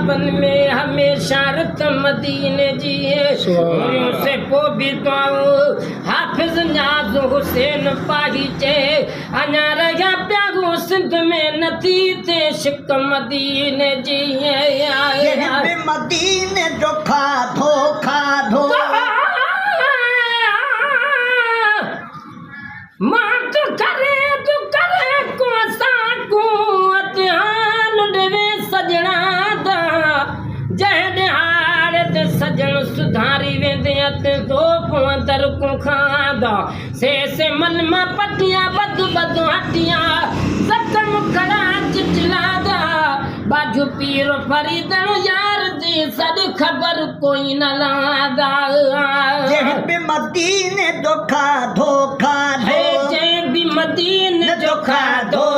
ख्वाबन में हमेशा रत मदीने जी से पो भी तो हाफिज न्याज़ हुसैन पाहीचे अञा रहिया पिया गो सिंध में नथी ते शिक मदीने जी मदीने जो खाधो मां तो करे को साकू ध्यान देवे सजना दा जह हार ते सजन सुधारी वेंदे अते तो दर को खादा से मन में पटिया बद हटिया सतम खड़ा चिचलादा बाजू पीर फरीदन यार दी सद खबर कोई न लादा मदीने जो खाधो जे भी मदीने जो खाधो